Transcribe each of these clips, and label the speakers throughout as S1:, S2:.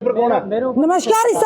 S1: नमस्कार। इस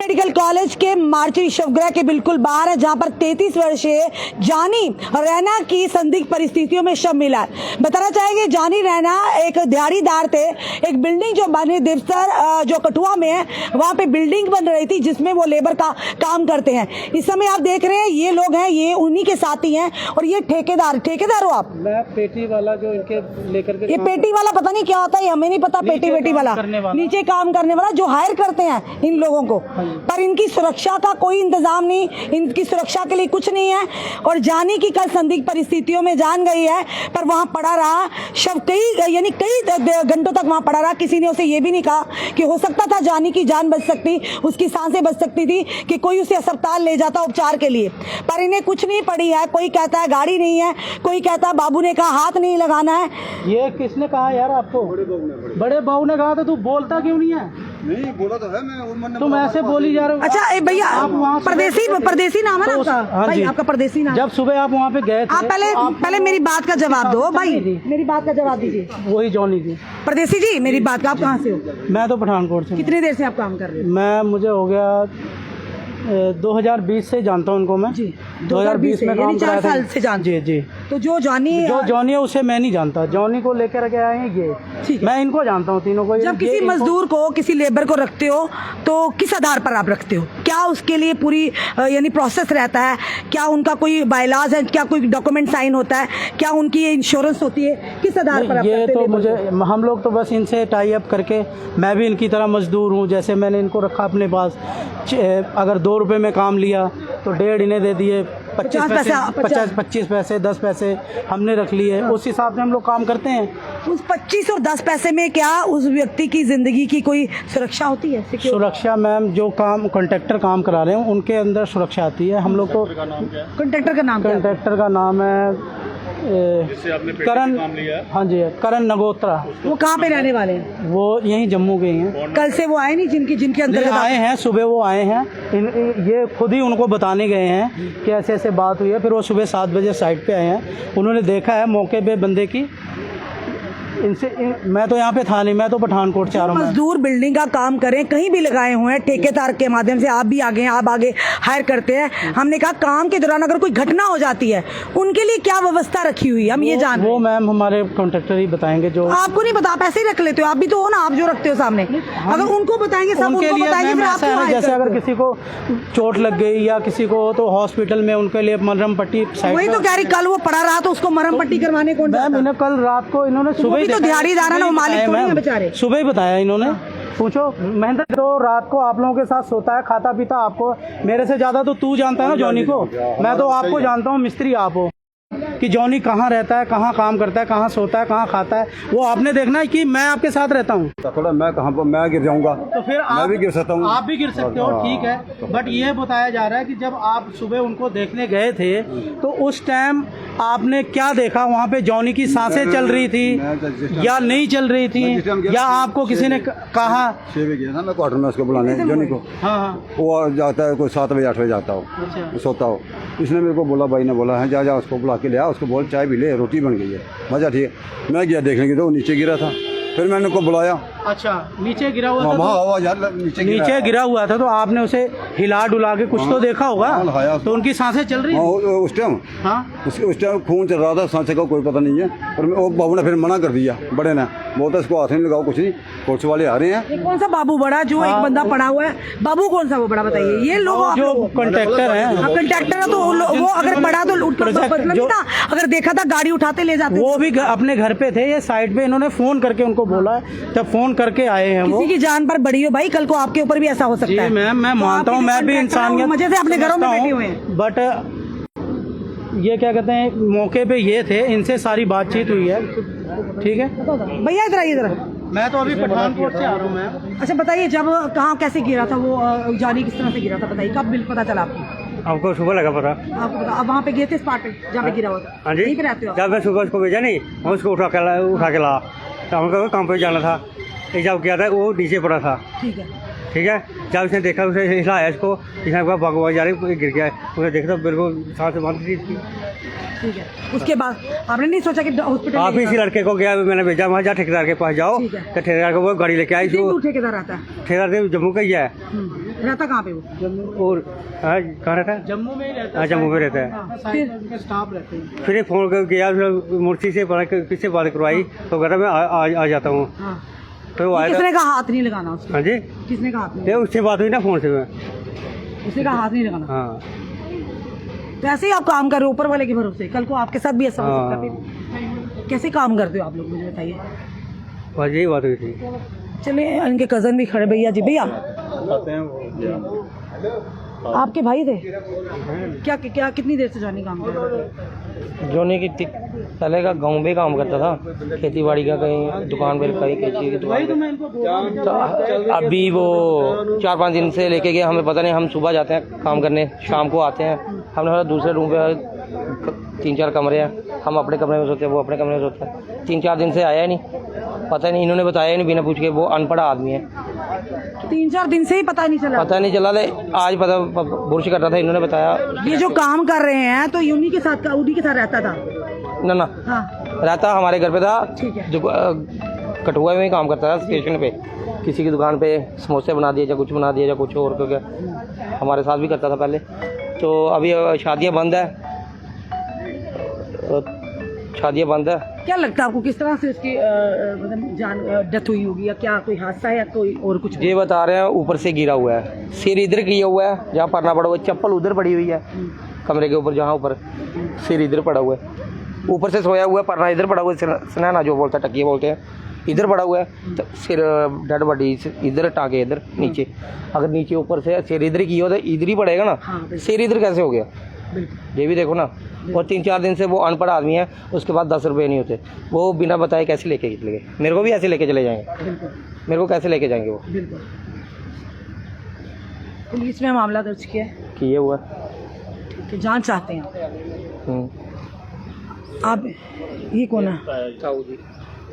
S1: medical college के मार्चरी शवगृह के बिल्कुल बाहर है, जहां पर 33 वर्षीय जानी रैना की संदिग्ध परिस्थितियों में शव मिला है। बताना चाहेंगे जानी रैना एक दिहाड़ीदार थे। एक बिल्डिंग जो बनी दिवसर जो कठुआ में है, वहां पे बिल्डिंग बन रही थी जिसमें वो लेबर का काम करते हैं। इस समय आप देख रहे हैं ये लोग हैं, ये उन्हीं के साथी हैं और ये ठेकेदार हो आप?
S2: मैं पेटी वाला जो इनके लेकर के
S1: ये पेटी वाला पता नहीं क्या होता है, हमें नहीं पता। पेटी वाला नीचे काम करने वाला जो हायर करते हैं इन लोगों को, पर इनकी सुरक्षा का कोई इंतजाम नहीं, इनकी सुरक्षा के लिए कुछ नहीं है। और जानी की कल संदिग्ध परिस्थितियों में जान गई है, पर वहां पड़ा रहा शव कई घंटों तक वहां पड़ा रहा। किसी ने उसे ये भी नहीं कहा कि हो सकता था जानी की जान बच सकती, उसकी सांसें बच सकती थी, कि कोई उसे अस्पताल ले जाता उपचार के लिए, पर इन्हें कुछ नहीं पड़ी है। कोई कहता है गाड़ी नहीं है, कोई कहता है बाबू ने कहा हाथ नहीं लगाना है।
S2: ये किसने कहा यार आपको? बड़े बहू ने कहा। तो तू बोलता क्यों नहीं है?
S3: नहीं बोला तो है, मैं
S2: तुम ऐसे बोली जा रहे हो।
S1: अच्छा भैया, परदेसी नाम है ना आपका?
S2: हाँ
S1: भाई
S2: जी,
S1: आपका परदेसी नाम।
S2: जब सुबह आप वहाँ पे गए थे,
S1: आप पहले मेरी बात का जवाब दो भाई, मेरी बात का जवाब दीजिए।
S2: वही जॉनी थी।
S1: परदेसी जी मेरी बात का, आप कहाँ से हो?
S2: मैं तो पठानकोट से।
S1: कितनी देर से आप काम कर रहे हो?
S2: मुझे हो गया 2020 से जानता हूँ उनको मैं जी। 2020 में काम कराया था। 4 साल
S1: से जानते?
S2: जी जी।
S1: तो जो जॉनी
S2: है उसे मैं नहीं जानता। जॉनी को लेकर के आए हैं ये, मैं इनको जानता हूँ तीनों को।
S1: जब किसी मजदूर को, किसी लेबर को रखते हो तो किस आधार पर आप रखते हो? क्या उसके लिए पूरी यानी प्रोसेस रहता है? क्या उनका कोई बायलाज है? क्या कोई डॉक्यूमेंट साइन होता है? क्या उनकी इंश्योरेंस होती है? किस आधार पर?
S2: ये तो मुझे, हम लोग तो बस इनसे टाई अप करके, मैं भी इनकी तरह मजदूर हूँ। जैसे मैंने इनको रखा अपने पास, अगर 2 रुपए में काम लिया तो 1.5 इन्हें दे दिए, 25 पैसे 10 पैसे हमने रख लिए। उस हिसाब से हम लोग काम करते हैं।
S1: उस 25 और 10 पैसे में क्या उस व्यक्ति की जिंदगी की कोई सुरक्षा होती है?
S2: सुरक्षा मैम, जो काम कॉन्ट्रैक्टर काम करा रहे हैं उनके अंदर सुरक्षा आती है। हम लोग तो
S1: कॉन्ट्रैक्टर का नाम है
S2: करण। हाँ जी, करण नगोत्रा।
S1: वो कहाँ पे रहने वाले हैं?
S2: वो यहीं जम्मू के हैं।
S1: कल से वो आए नहीं जिनके अंदर
S2: आए हैं? सुबह वो आए हैं, ये खुद ही उनको बताने गए हैं कि ऐसे ऐसे बात हुई है। फिर वो सुबह 7 बजे साइट पे आए हैं, उन्होंने देखा है मौके पे बंदे की। मैं तो यहाँ पे था नहीं, मैं तो पठानकोट से आ रहा हूँ।
S1: मजदूर बिल्डिंग का काम करें, कहीं भी लगाए हुए हैं ठेकेदार के माध्यम से, आप भी आगे हैं, आप आगे हायर करते हैं। हमने कहा काम के दौरान अगर कोई घटना हो जाती है उनके लिए क्या व्यवस्था रखी हुई है, हम ये जान।
S2: वो मैम हमारे कॉन्ट्रैक्टर ही बताएंगे। जो आपको
S1: नहीं पता, आप ऐसे ही रख लेते हो, आप भी तो हो ना, आप जो रखते हो सामने, अगर उनको बताएंगे सब उनको बताएंगे।
S2: जैसे अगर किसी को चोट लग गई या किसी को, तो हॉस्पिटल में उनके लिए मरहम पट्टी।
S1: वही तो कह रही, कल वो पड़ा रहा तो उसको मरहम पट्टी करवाने कौन?
S2: मैंने कल रात को, इन्होंने सुबह
S1: तो दिहाड़ीदार है ना, मालिक थोड़ी है बेचारे।
S2: सुबह ही बताया इन्होंने। पूछो महेंद्र, तो रात को आप लोगों के साथ सोता है, खाता पीता। आपको मेरे से ज्यादा तो तू जानता है ना जॉनी को। मैं तो आपको जानता हूँ, मिस्त्री आप हो, कि जॉनी कहाँ रहता है, कहाँ काम करता है, कहाँ सोता है, कहाँ खाता है, वो आपने देखना है कि मैं आपके साथ रहता हूँ।
S3: थोड़ा मैं कहाँ पर मैं गिर जाऊंगा,
S2: तो फिर
S3: मैं भी गिर सकता हूँ।
S2: आप भी गिर सकते हो, ठीक है। बट ये बताया जा रहा है कि जब आप सुबह उनको देखने गए थे तो उस टाइम आपने क्या देखा? वहाँ पे जॉनी की सांसें चल रही थी या नहीं चल रही थी, या आपको किसी ने कहा?
S3: 6 बजे गया ना मैं क्वार्टर में उसको बुलाने, जॉनी को।
S2: हाँ,
S3: वो जाता है कोई 7 बजे 8 बजे जाता हो, सोता हो। इसने मेरे को बोला, भाई ने बोला है जा उसको बुला के ले आ, उसको बोल चाय भी ले, रोटी बन गई है, मजा ठीक है। मैं गया देखने की तो वो नीचे गिरा था, फिर मैंने उनको बुलाया।
S2: अच्छा, नीचे गिरा हुआ था?
S3: तो
S2: नीचे गिरा हुआ था, तो आपने उसे हिला डुला के कुछ तो देखा होगा। तो उनकी सांसें चल रही हैं
S3: उस टाइम?
S2: हाँ,
S3: उस टाइम खून चल रहा था, सांसें का कोई पता नहीं है। और वो बाबू ने फिर मना कर दिया, बड़े ने बोलता इसको हाथ नहीं लगाओ, कुछ नहीं, पुलिस वाले आ रहे हैं।
S1: कौन सा बाबू बड़ा जो एक बंदा पड़ा हुआ है? बाबू कौन सा वो बड़ा बताइए? ये लोग
S2: जो कॉन्ट्रैक्टर है,
S1: कॉन्ट्रैक्टर है, तो वो अगर पड़ा तो अगर देखा था गाड़ी उठाते ले जाते।
S2: वो भी अपने घर पे थे, ये साइड पे इन्होंने फोन करके उनको बोला, जब फोन करके आए हैं।
S1: किसी की जान पर बड़ी हो भाई, कल को आपके ऊपर भी ऐसा हो सकता है।
S2: मैम मैं मानता हूँ, मैं भी इंसानियत
S1: मजे से अपने घरों में बैठे हुए हैं।
S2: बट ये क्या कहते हैं, मौके पे ये थे, इनसे सारी बातचीत हुई है, ठीक है।
S1: भैया इधर आइए, इधर।
S2: मैं तो अभी पठानकोट से आ रहा हूँ मैम।
S1: अच्छा बताइए, जब कहाँ कैसे गिरा था वो, जानी किस तरह से गिरा था बताइए, कब बिल पता चला आपको?
S4: आपको सुबह लगा पता?
S1: आपको पता? अब वहाँ पे गए थे स्पॉट पे जहाँ पे गिरा हुआ था?
S4: हाँ जी,
S1: यहीं पे रहते हो?
S4: जब मैं सुबह उसको भेजा नहीं, हम उसको उठा के ला, तो हमको काम पे जाना था। जब किया था वो नीचे पड़ा था,
S1: ठीक है।
S4: जब इसने देखा, उसे हिलाया इसको, इसने कहा भागो जा रही, गिर गया। उसे देखा तो बिल्कुल सांस बंद थी इसकी।
S1: ठीक है, उसके बाद आपने नहीं सोचा कि हॉस्पिटल
S4: आप इसी लड़के को गया, मैंने भेजा वहाँ जा ठेकेदार के पास जाओ,
S1: ठीक है।
S4: तो ठेकेदार को वो गाड़ी लेके आई।
S1: दूर ठेकेदार आता है?
S4: ठेकेदार तो जम्मू का ही है।
S1: रहता कहाँ पे वो?
S4: और कहाँ रहता है?
S2: जम्मू में ही रहता
S4: हाँ, जम्मू में रहता है।
S1: फिर
S2: स्टाफ रहते हैं।
S4: फिर फोन कर किया, मूर्ति से पता किससे बात करवाई, तो कह रहा मैं आ जाता हूँ।
S1: हाँ,
S4: तो वो आया
S1: किसने कहा हाथ नहीं लगाना उसको?
S4: हाँ जी,
S1: किसने कहा हाथ नहीं?
S4: ये उससे बात हुई ना फोन से मैं।
S1: उसने कहा हाथ नहीं लगाना।
S4: हाँ
S1: तो ऐसे ही आप काम कर रहे हो ऊपर वाले के भरोसे, कल को आपके साथ भी ऐसा हो सकता है। फिर कैसे काम करते हो आप लोग, मुझे बताइए।
S4: बस यही बात हुई थी।
S1: चलिए, इनके कज़न भी खड़े। भैया जी, भैया आपके भाई थे क्या? क्या कितनी देर से जॉनी काम कर रहे थे?
S5: जोनी की पहले का गाँव में काम करता था, खेती बाड़ी का, कहीं दुकान पर, कहीं चीज़ की दुकान पे। तो अभी वो 4-5 दिन से लेके गए, हमें पता नहीं। हम सुबह जाते हैं काम करने, शाम को आते हैं। हमने बोला दूसरे रूम पे 3-4 कमरे हैं, हम अपने कमरे में सोते हैं, वो अपने कमरे में सोते हैं। 3-4 दिन से आया ही नहीं, पता नहीं, इन्होंने बताया ही नहीं बिना पूछ के। वो अनपढ़ आदमी है।
S1: 3-4 दिन से ही पता नहीं चला?
S5: पता नहीं चला, ले आज पता बुर्श कर रहा था, इन्होंने बताया।
S1: ये जो काम कर रहे हैं तो उन्हीं के साथ रहता था?
S5: ना
S1: हाँ,
S5: रहता हमारे घर पे था।
S1: ठीक है।
S5: जो कठुआ में ही काम करता था, स्टेशन पे किसी की दुकान पे समोसे बना दिए, या कुछ बना दिया, या कुछ और क्योंकि हमारे साथ भी करता था पहले। तो अभी शादियां बंद है, शादियां बंद है।
S1: क्या लगता है आपको किस तरह से उसकी मतलब जान डेथ हुई होगी, या क्या कोई हादसा है या कोई और कुछ?
S5: ये बता रहे हैं ऊपर से गिरा हुआ है, सिर इधर किया हुआ है जहाँ पड़ना पड़ा हुआ है, चप्पल उधर पड़ी हुई है कमरे के ऊपर, जहाँ ऊपर सिर इधर पड़ा हुआ है, ऊपर से सोया हुआ है, पड़ना इधर पड़ा हुआ है, सनाना जो बोलता है, टकिया बोलते हैं, इधर पड़ा हुआ है। तो सिर डेड बॉडी इधर, टाँगे इधर नीचे। अगर नीचे ऊपर से सिर इधर किया हो तो इधर ही पड़ेगा ना। सिर इधर कैसे हो गया, ये भी देखो ना। और 3-4 दिन से वो अनपढ़ आदमी है, उसके बाद 10 रुपये नहीं होते। वो बिना बताए कैसे लेके चले गए? मेरे को भी ऐसे लेके चले जाएंगे, मेरे को कैसे लेके जाएंगे वो?
S1: पुलिस में मामला दर्ज किया है,
S5: किए हुआ।
S1: कि जांच चाहते हैं आप? ये कौन है?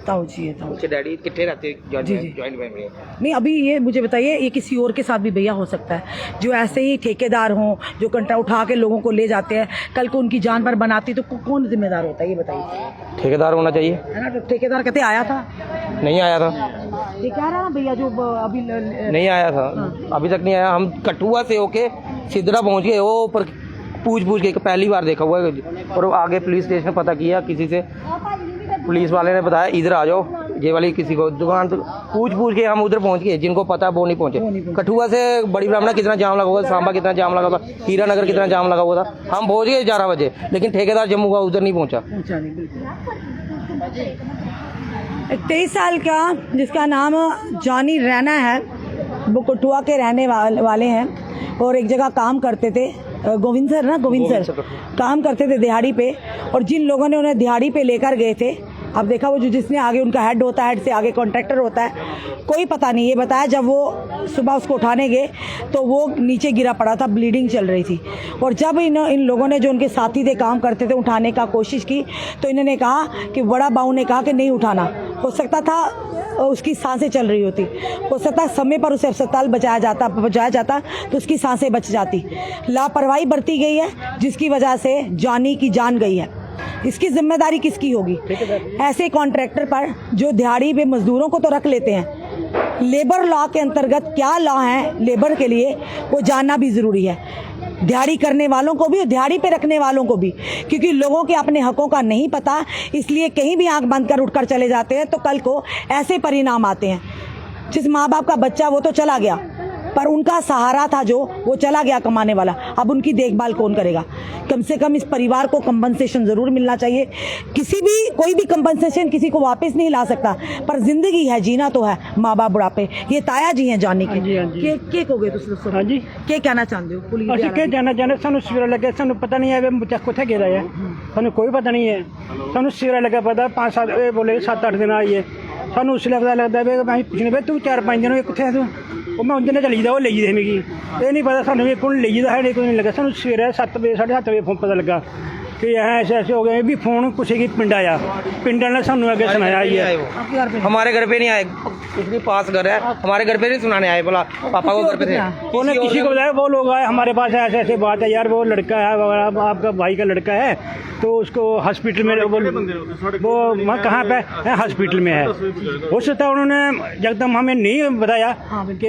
S1: ताऊ जी है। ताऊ
S5: डैडी कितने रहते
S1: जी।
S5: Joint family?
S1: नहीं, अभी ये मुझे बताइए, ये किसी और के साथ भी भैया हो सकता है, जो ऐसे ही ठेकेदार हों, जो कंटा उठा के लोगों को ले जाते हैं, कल को उनकी जान पर बनाती तो कौन जिम्मेदार होता है, ये बताइए।
S5: ठेकेदार होना चाहिए,
S1: है ना? तो ठेकेदार कहते आया था,
S5: नहीं आया था।
S1: ये कह रहा ना भैया जो अभी
S5: नहीं आया था, अभी तक नहीं आया। हम कठुआ से होके सिद्धरा पहुंच गए, वो ऊपर पूछ के पहली बार देखा हुआ है। और आगे पुलिस स्टेशन पता किया किसी से, पुलिस वाले ने बताया इधर आ जाओ, ये वाली किसी को दुकान तो पूछ के हम उधर पहुंच गए, जिनको पता वो नहीं पहुंचे। कठुआ से बड़ी ब्राह्मणा कितना जाम लगा हुआ था, सांबा कितना जाम लगा हुआ था, हीरानगर कितना जाम लगा हुआ था। हम पहुंच गए 11 बजे, लेकिन ठेकेदार जम्मू का उधर नहीं पहुंचा।
S1: 23 साल का जिसका नाम जॉनी रैना है, वो कठुआ के रहने वाले हैं और एक जगह काम करते थे, गोविंद सर काम करते थे दिहाड़ी पे। और जिन लोगों ने उन्हें दिहाड़ी पे लेकर गए थे, अब देखा वो जो जिसने आगे उनका हेड होता है, हेड से आगे कॉन्ट्रैक्टर होता है, कोई पता नहीं। ये बताया जब वो सुबह उसको उठाने गए तो वो नीचे गिरा पड़ा था, ब्लीडिंग चल रही थी। और जब इन लोगों ने, जो उनके साथी थे काम करते थे, उठाने का कोशिश की, तो इन्होंने कहा कि बड़ा बाऊ ने कहा कि नहीं उठाना। हो सकता था उसकी सांसें चल रही होती, हो सकता है समय पर उसे अस्पताल पहुंचाया जाता तो उसकी सांसें बच जाती। लापरवाही बरती गई है, जिसकी वजह से जॉनी की जान गई है। इसकी जिम्मेदारी किसकी होगी? ऐसे कॉन्ट्रैक्टर पर जो दिहाड़ी पे मजदूरों को तो रख लेते हैं। लेबर लॉ के अंतर्गत क्या लॉ है लेबर के लिए, वो जानना भी ज़रूरी है, दिहाड़ी करने वालों को भी और दिहाड़ी पे रखने वालों को भी। क्योंकि लोगों के अपने हकों का नहीं पता, इसलिए कहीं भी आंख बंद कर उठकर चले जाते हैं, तो कल को ऐसे परिणाम आते हैं। जिस माँ बाप का बच्चा वो तो चला गया, पर उनका सहारा था जो, वो चला गया कमाने वाला, अब उनकी देखभाल कौन करेगा? कम से कम इस परिवार को कंपनसेशन ज़रूर मिलना चाहिए। कोई भी कंपनसेशन किसी को वापस नहीं ला सकता, पर जिंदगी है, जीना तो है। माँ बाप बुढ़ापे, ये ताया जी हैं जॉनी के। के कहोगे तुम? हाँ जी, क्या कहना चाहते हो? पुलिस
S6: ਅਸੀਂ ਕੀ ਜਾਣਾ ਚਾਹੁੰਦੇ, ਸਾਨੂੰ ਸਵੇਰਾ ਲੱਗਿਆ, ਸਾਨੂੰ ਪਤਾ ਨਹੀਂ ਹੈ ਵੀ ਬੱਚਾ ਕਿੱਥੇ ਗਿਰਾ ਹੈ, ਸਾਨੂੰ ਕੋਈ ਪਤਾ ਨਹੀਂ ਹੈ। ਸਾਨੂੰ ਸਵੇਰਾ ਲੱਗਾ ਪਤਾ 5-7 ਇਹ ਬੋਲੇ 7-8 ਦਿਨ ਆਈ ਹੈ, ਸਾਨੂੰ ਉਸ ਲਈ ਪਤਾ ਲੱਗਦਾ ਵੀ ਅਸੀਂ ਪੁੱਛਣੇ ਵੀ ਤੂੰ 4-5 ਦਿਨ ਹੋਏ ਕਿੱਥੇ ਹੈ ਤੂੰ? ਉਹ ਮੈਂ ਉਹਦੇ ਨਾਲ ਚਲੀ ਜਾ, ਉਹ ਲਈ ਦੇਣਗੀ, ਇਹ ਨਹੀਂ ਪਤਾ ਸਾਨੂੰ ਵੀ ਕੋਣ ਲਈ ਦਾ ਹੈ, ਨਹੀਂ ਕੋਈ ਨਹੀਂ ਲੱਗਾ। ਸਾਨੂੰ ਸਵੇਰੇ 7 ਵਜੇ 7:30 ਵਜੇ ਫੋਨ ਪਤਾ ਲੱਗਾ कि यहाँ ऐसे ऐसे हो गए भी फोन कुछ की पिंड आया पिंड ने सानू आगे सुनाया ये
S5: हमारे घर पे नहीं आए, इसके पास घर है, हमारे घर पे नहीं सुनाने आए, बोला पापा को घर पे थे।
S6: उन्होंने किसी को बताया, वो लोग आए हमारे पास, ऐसे ऐसे बात है यार, वो लड़का है आपका भाई का लड़का है, तो उसको हॉस्पिटल में वो वहाँ कहाँ पे है, हॉस्पिटल में है। हो सकता है उन्होंने एकदम हमें नहीं बताया कि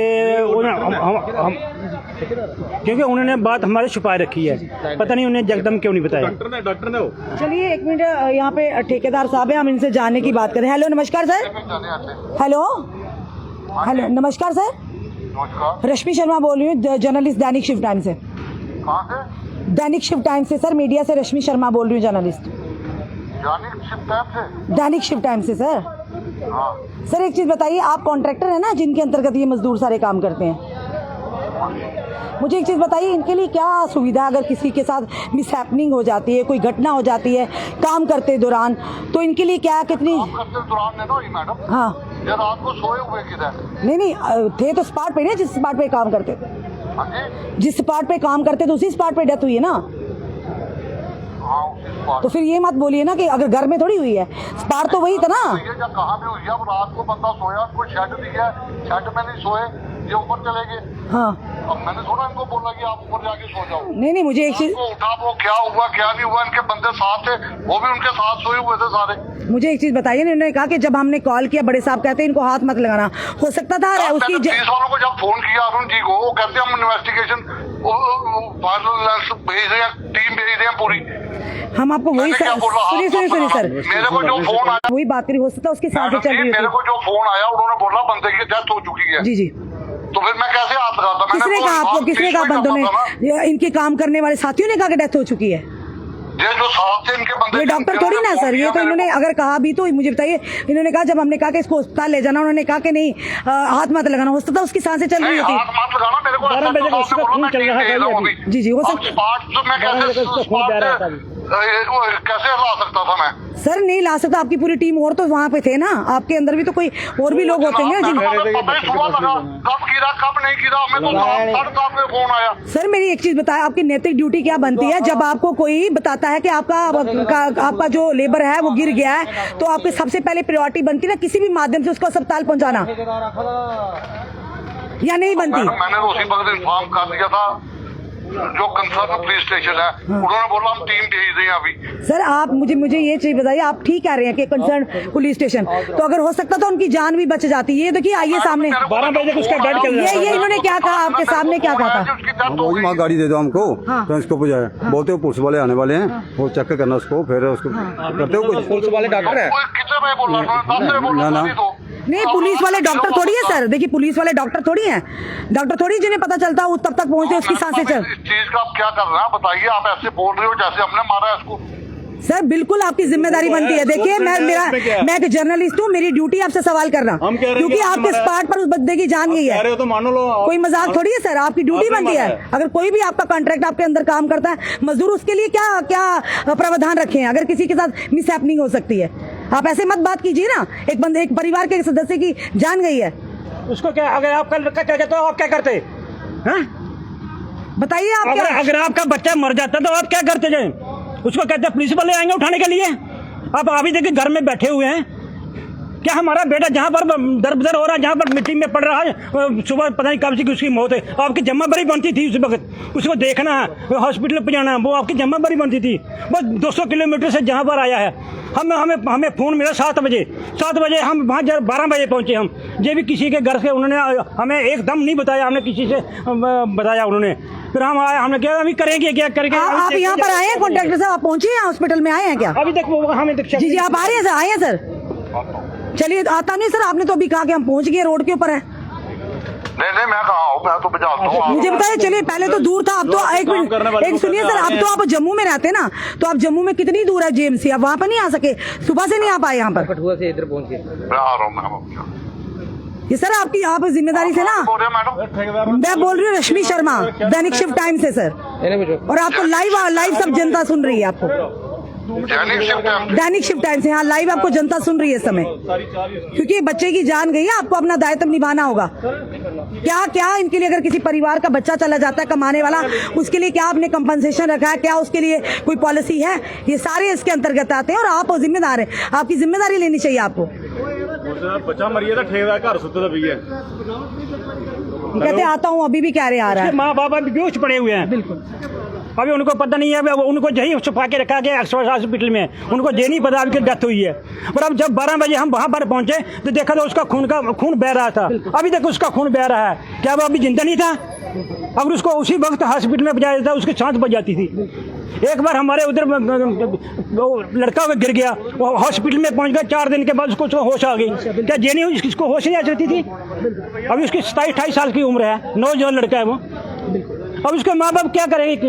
S6: क्योंकि उन्होंने बात हमारे छुपा रखी है, पता नहीं उन्हें जगदम क्यों नहीं बताया।
S1: चलिए एक मिनट, यहाँ पे ठेकेदार साहब हैं, हम इनसे जानने की बात करें। हेलो नमस्कार सर। हेलो हेलो नमस्कार सर, रश्मि शर्मा बोल रही हूँ, जर्नलिस्ट दैनिक शिफ्ट टाइम से। दैनिक शिफ्ट टाइम से सर, मीडिया से रश्मि शर्मा बोल रही हूँ, जर्नलिस्ट दैनिक शिफ्ट टाइम से सर। सर एक चीज़ बताइए, आप कॉन्ट्रैक्टर हैं ना जिनके अंतर्गत ये मजदूर सारे काम करते हैं, मुझे एक चीज़ बताइए, इनके लिए क्या सुविधा, अगर किसी के साथ मिसहैपनिंग हो जाती है, कोई घटना हो जाती है काम करते दौरान, तो इनके लिए क्या कितनी
S7: मैडम?
S1: हाँ
S7: ये रात को सोए हुए किधर?
S1: नहीं थे तो स्पॉट पे, नहीं जिस स्पॉट पे काम करते थे, जिस स्पॉट पे काम करते थे उसी स्पॉट पे डेथ हुई है ना। तो फिर ये मत बोलिए ना कि अगर घर में थोड़ी हुई है, स्पॉट तो वही था ना।
S7: कहाँ पे हुई है? अब रात को बंदा सोया, उनको शेड दिया, शेड में नहीं सोए, ये ऊपर चले गए।
S1: हाँ
S7: अब मैंने सुना इनको बोला कि आप ऊपर जाके सो जाओ।
S1: नहीं मुझे एक चीज,
S7: उठा, वो क्या हुआ क्या नहीं हुआ, इनके बंदे साथ थे, वो भी उनके साथ सोए हुए थे सारे।
S1: मुझे एक चीज बताइए, इन्होंने कहा कि जब हमने कॉल किया, बड़े साहब कहते हैं इनको हाथ मत लगाना, हो सकता था उसकी
S7: पुलिस वालों को जब फोन किया अरुण जी को, वो कहते हैं हम इन्वेस्टिगेशन भेज रहे हैं, टीम भेज रहे हैं पूरी।
S1: हम आपको वही सुनिए सर,
S7: मेरे को जो फोन आया,
S1: वही बात करी, हो सकता है उसके साथ चल रही
S7: मेरे
S1: है।
S7: को जो फोन आया, उन्होंने बोला बंदे की डेथ हो चुकी है।
S1: जी जी,
S7: तो फिर मैं कैसे हाथ लगाता?
S1: किसने कहा आपको, किसने कहा? बंदों ने, इनके काम करने वाले साथियों ने कहा कि डेथ हो चुकी है।
S7: ये जो साथ थे इनके बंदे,
S1: ये डॉक्टर थोड़ी ना सर, ये तो इन्होंने अगर कहा भी तो मुझे बताइए, इन्होंने कहा जब हमने कहा कि इसको अस्पताल ले जाना, उन्होंने कहा कि नहीं हाथ मत लगाना, हो सकता है उसकी सांसें चल रही होती।
S7: हाथ मत लगाना, मेरे को
S6: 12 बजे का उसका खून चल रहा था।
S1: जी जी, हो सकता
S7: मैं कैसे ला सकता था मैं?
S1: सर नहीं ला सकता, आपकी पूरी टीम और तो वहाँ पे थे ना, आपके अंदर भी तो कोई और भी लोग होते हैं ना।
S7: कब गिरा कब नहीं गिरा, हमें तो फोन आया।
S1: सर मेरी एक चीज बताया, आपकी नैतिक ड्यूटी क्या बनती है, जब आपको कोई बताता है कि आपका जो लेबर है वो गिर गया है, तो आपकी सबसे पहले प्रायोरिटी बनती है ना किसी भी माध्यम से उसको अस्पताल पहुंचाना, या नहीं बनती?
S7: मैंने तो उसी वक्त इन्फॉर्म कर दिया था जो कंसर्न पुलिस स्टेशन है, उन्होंने बोला हम टीम भेज रहे हैं अभी।
S1: सर आप मुझे ये चीज बताइए, आप ठीक कह रहे हैं कि कंसर्न पुलिस स्टेशन, तो अगर हो सकता तो उनकी जान भी बच जाती। ये देखिए आइए सामने,
S6: 12 बजे उसका बेड चल रहा है।
S1: ये इन्होंने क्या कहा आपके सामने, क्या कहा था?
S3: वहाँ गाड़ी दे दो हमको, तो इसको पहुँचाए, बोलते हो पुलिस वाले आने वाले हैं, वो चेक करना उसको, फिर उसको करते हो कुछ।
S5: पुलिस वाले डॉक्टर है,
S7: कितने बजे बोल रहा
S3: ना
S1: नहीं पुलिस वाले डॉक्टर थोड़ी है सर, देखिए पुलिस वाले डॉक्टर थोड़ी हैं, डॉक्टर थोड़ी जिन्हें पता चलता है तब तक पहुंचते उसकी सांसें चल।
S7: इस चीज का आप क्या कर रहे हैं बताइए? आप ऐसे बोल रहे हो जैसे हमने मारा है इसको।
S1: सर बिल्कुल आपकी जिम्मेदारी बनती है, देखिए मैं एक जर्नलिस्ट हूँ, मेरी ड्यूटी आपसे सवाल करना, क्योंकि आपके स्पॉट पर उस बंदे की जान गई है,
S2: तो मान लो
S1: कोई मजाक थोड़ी है सर, आपकी ड्यूटी बनती है। अगर कोई भी आपका कॉन्ट्रैक्ट आपके अंदर काम करता है मजदूर, उसके लिए क्या क्या प्रावधान रखे हैं अगर किसी के साथ मिसहैपनिंग हो सकती है? आप ऐसे मत बात कीजिए ना, एक परिवार के सदस्य की जान गई है,
S6: उसको क्या, अगर आपका लड़का क्या कहता हो आप क्या करते हैं?
S1: बताइए आप क्या?
S6: अगर आपका बच्चा मर जाता तो आप क्या करते जाए? उसको कहते हैं पुलिस वाले आएंगे उठाने के लिए। आप अभी देखिए घर में बैठे हुए हैं, क्या हमारा बेटा जहाँ पर दर बदर हो रहा है, जहाँ पर मिट्टी में पड़ रहा है, सुबह पता नहीं कब से उसकी मौत है, आपकी जमाबरी बनती थी उस वक्त, उसको देखना है, हॉस्पिटल पहुँचाना, वो आपकी जमाबरी बनती थी। बस 200 किलोमीटर से जहाँ पर आया है, हमें फ़ोन मिला 7 बजे हम वहाँ 12 बजे पहुँचे। हम ये भी किसी के घर से उन्होंने हमें एकदम नहीं बताया, हमने किसी से बताया उन्होंने, फिर हम आए, हमने क्या अभी करेंगे क्या करेंगे।
S1: आप यहाँ पर आए हैं कॉन्ट्रैक्टर साहब, आप पहुँचे हैं हॉस्पिटल में आए हैं क्या?
S6: अभी तक हमें
S1: जी जी आप आ रहे हैं सर, आए हैं सर? चलिए आता नहीं सर, आपने तो अभी कहा कि हम पहुंच गए, रोड के ऊपर है।
S7: नहीं मैं कहाँ हूँ, मैं तो बजाता हूँ।
S1: मुझे बताइए, चलिए पहले तो दूर था, अब तो एक मिनट, एक सुनिए सर, अब तो आप जम्मू में रहते हैं ना, तो आप जम्मू में कितनी दूर है जेएमसी, आप वहाँ पर नहीं आ सके, सुबह से नहीं आ पाए यहाँ पर?
S5: कठुआ से इधर पहुंचे,
S7: मैं आ रहा हूँ।
S1: ये सर आपकी आप जिम्मेदारी से ना, मैं बोल रही हूँ रश्मि शर्मा, दैनिक शिफ्ट टाइम से सर, और आपको लाइव सब जनता सुन रही है, आपको दैनिक शिफ्ट टाइम से, हाँ लाइव आपको जनता सुन रही है इस समय, क्योंकि बच्चे की जान गई है, आपको अपना दायित्व निभाना होगा। क्या क्या इनके लिए, अगर किसी परिवार का बच्चा चला जाता है कमाने वाला, उसके लिए क्या आपने कंपनसेशन रखा है, क्या उसके लिए कोई पॉलिसी है? ये सारे इसके अंतर्गत आते हैं और आप जिम्मेदार हैं, आपकी जिम्मेदारी लेनी चाहिए आपको।
S8: बच्चा मरिए तो ठेकेदार घर सुते पी है,
S1: कहते आता हूँ, अभी भी कह रहे आ रहा है।
S6: माँ बाप अभी बेहोश पड़े हुए हैं। बिल्कुल, अभी उनको पता नहीं है, अभी उनको यही छुपा के रखा गया एक्सपर्ट हॉस्पिटल में, उनको ये नहीं पता अभी कि डेथ हुई है। और अब जब 12 बजे हम वहाँ पर पहुँचे तो देखा तो उसका खून बह रहा था। अभी तक उसका खून बह रहा है, क्या वो अभी जिंदा नहीं था? अगर उसको उसी वक्त हॉस्पिटल में पहुँचाया जाता उसकी सांस बच जाती थी। एक बार हमारे उधर लड़का गिर गया, वो हॉस्पिटल में पहुंच गया, 4 दिन के बाद उसको होश आ गई। क्या ये नहीं इसको होश नहीं आ सकती थी? अभी उसकी 27-28 साल की उम्र है, नौजवान लड़का है वो। अब उसके माँ बाप क्या करेंगे?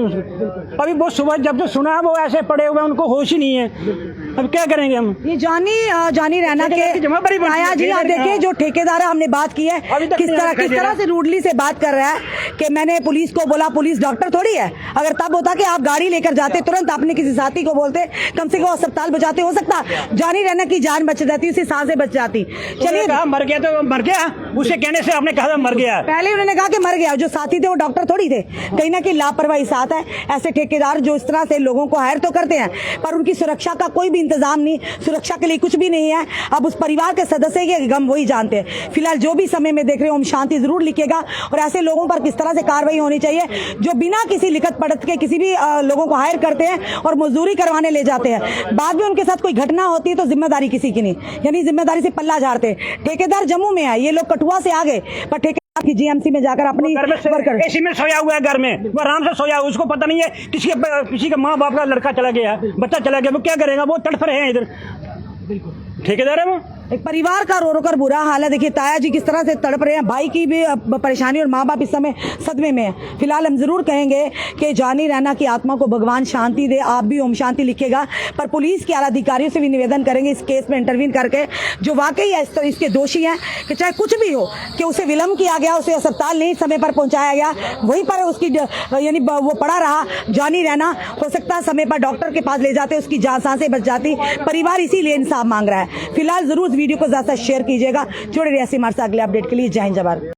S6: अभी वो सुबह जब जो सुना वो ऐसे पड़े हुए, उनको होश ही नहीं है, अब क्या करेंगे हम?
S1: ये जानी रैना के आया जी, आप देखिए जो ठेकेदार है, हमने बात की है, किस तरह से रूडली से बात कर रहा है कि मैंने पुलिस को बोला, पुलिस डॉक्टर थोड़ी है। अगर तब होता कि आप गाड़ी लेकर जाते, तुरंत अपने किसी साथी को बोलते, कम से कम अस्पताल बचाते, हो सकता जानी रैना की जान बच जाती, उसकी सांसें बच जाती। चलिए,
S6: कहा मर गया तो मर गया, उसे कहने से आपने कहा मर गया।
S1: पहले उन्होंने कहा कि मर गया, जो साथी थे वो डॉक्टर थोड़ी थे। कहीं ना कहीं लापरवाही साथ है। ऐसे ठेकेदार जो इस तरह से लोगों को हायर तो करते हैं, पर उनकी सुरक्षा का कोई भी इंतजाम नहीं, सुरक्षा के लिए कुछ भी नहीं है। अब उस परिवार के सदस्य के गम वही जानते हैं। फिलहाल जो भी समय में देख रहे हो, ओम शांति जरूर लिखेगा और ऐसे लोगों पर किस तरह से कार्रवाई होनी चाहिए जो बिना किसी लिखत पढ़त के किसी भी लोगों को हायर करते हैं और मजदूरी करवाने ले जाते हैं। बाद में उनके साथ कोई घटना होती है तो जिम्मेदारी किसी की नहीं, यानी जिम्मेदारी से पल्ला झाड़ते हैं। ठेकेदार जम्मू में है, ये लोग कठुआ से आ गए, पर ठेकेदार की जीएमसी में जाकर अपनी
S6: एसी में सोया हुआ है, घर में वो आराम से सोया हुआ, उसको पता नहीं है किसी के माँ बाप का लड़का चला गया, बच्चा चला गया, वो क्या करेगा? वो तड़फ रहे हैं इधर, ठेकेदार है वो।
S1: एक परिवार का रो रो कर बुरा हाल है। देखिए ताया जी किस तरह से तड़प रहे हैं, भाई की भी परेशानी और माँ बाप इस समय सदमे में है। फिलहाल हम जरूर कहेंगे कि जानी रैना की आत्मा को भगवान शांति दे, आप भी ओम शांति लिखेगा, पर पुलिस के आला अधिकारियों से भी निवेदन करेंगे इस केस में इंटरवीन करके, जो वाकई इसके दोषी हैं, कि चाहे कुछ भी हो, कि उसे विलम्ब किया गया, उसे अस्पताल नहीं समय पर पहुंचाया गया, वहीं पर उसकी यानी वो पड़ा रहा जानी रैना, हो सकता है समय पर डॉक्टर के पास ले जाते, उसकी सांसें बच जाती। परिवार इसीलिए इंसाफ मांग रहा है। फिलहाल जरूर वीडियो को ज्यादा शेयर कीजिएगा। जुड़े रहिए हमारे साथ अगले अपडेट के लिए। जय हिंद, जय भारत।